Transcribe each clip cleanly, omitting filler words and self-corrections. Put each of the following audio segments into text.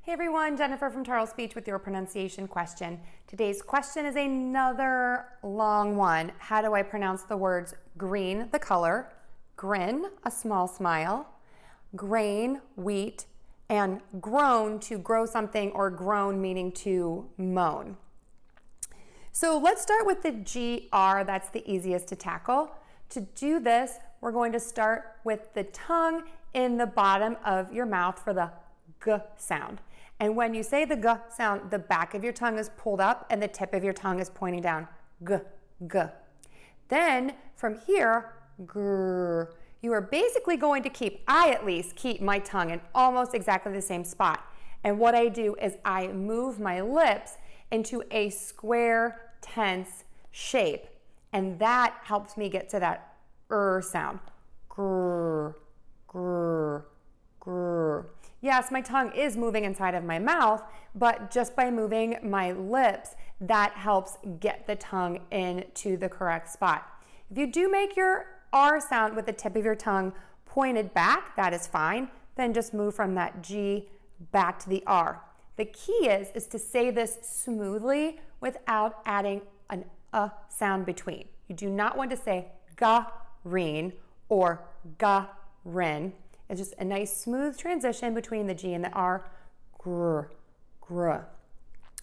Hey everyone, Jennifer from Tarle Speech with your pronunciation question. Today's question is another long one. How do I pronounce the words green, the color, grin, a small smile, grain, wheat, and groan, to grow something, or groan meaning to moan? So let's start with the GR, that's the easiest to tackle. To do this, we're going to start with the tongue in the bottom of your mouth for the G sound. And when you say the G sound, the back of your tongue is pulled up and the tip of your tongue is pointing down. G, G. Then from here, grr. You are basically going to keep, I at least, keep my tongue in almost exactly the same spot. And what I do is I move my lips into a square, tense shape. And that helps me get to that sound. Grr, grr, grr. Yes, my tongue is moving inside of my mouth, but just by moving my lips, that helps get the tongue into the correct spot. If you do make your R sound with the tip of your tongue pointed back, that is fine. Then just move from that G back to the R. The key is to say this smoothly without adding an sound between. You do not want to say grɪn or grɪn. It's just a nice smooth transition between the G and the R. Grr, grr.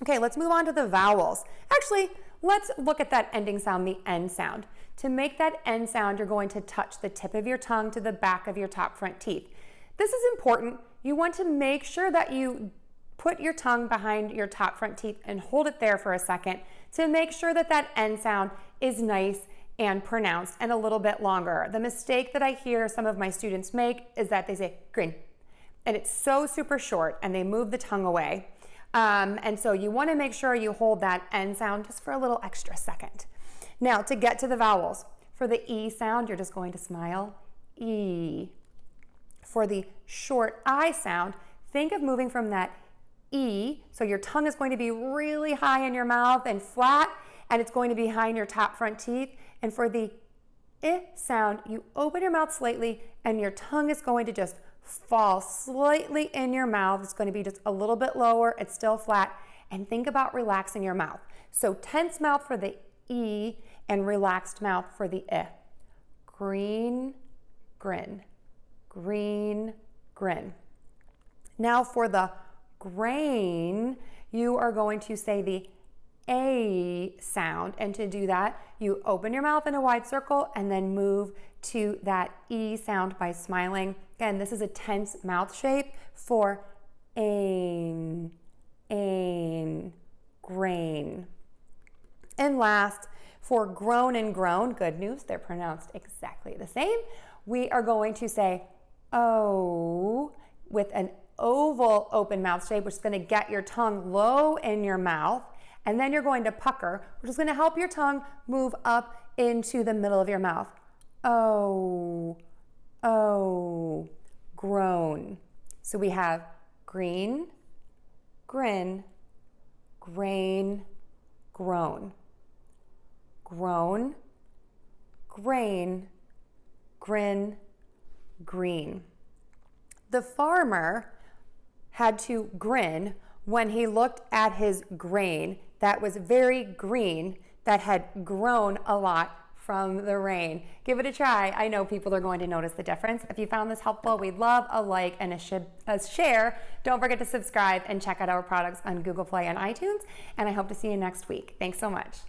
Okay, let's move on to the vowels. Actually, let's look at that ending sound, the N sound. To make that N sound, you're going to touch the tip of your tongue to the back of your top front teeth. This is important. You want to make sure that you put your tongue behind your top front teeth and hold it there for a second to make sure that that N sound is nice and pronounced and a little bit longer. The mistake that I hear some of my students make is that they say grɪn, and it's so super short and they move the tongue away. And so you want to make sure you hold that N sound just for a little extra second. Now to get to the vowels, for the E sound, you're just going to smile, E. For the short I sound, think of moving from that E, so your tongue is going to be really high in your mouth and flat, and it's going to be behind your top front teeth. And for the I sound, you open your mouth slightly and your tongue is going to just fall slightly in your mouth. It's going to be just a little bit lower. It's still flat. And think about relaxing your mouth. So tense mouth for the E and relaxed mouth for the I. Green, grin. Green, grin. Now for the grain, you are going to say the A sound, and to do that, you open your mouth in a wide circle and then move to that E sound by smiling. Again, this is a tense mouth shape for ain, grain. And last, for groan and grown, good news, they're pronounced exactly the same. We are going to say O with an oval open mouth shape, which is going to get your tongue low in your mouth. And then you're going to pucker, which is going to help your tongue move up into the middle of your mouth. Oh, oh, groan. So we have green, grin, grain, groan. Groan, grain, grin, green. The farmer had to grin when he looked at his grain that was very green, that had grown a lot from the rain. Give it a try. I know people are going to notice the difference. If you found this helpful, we'd love a like and a share. Don't forget to subscribe and check out our products on Google Play and iTunes. And I hope to see you next week. Thanks so much.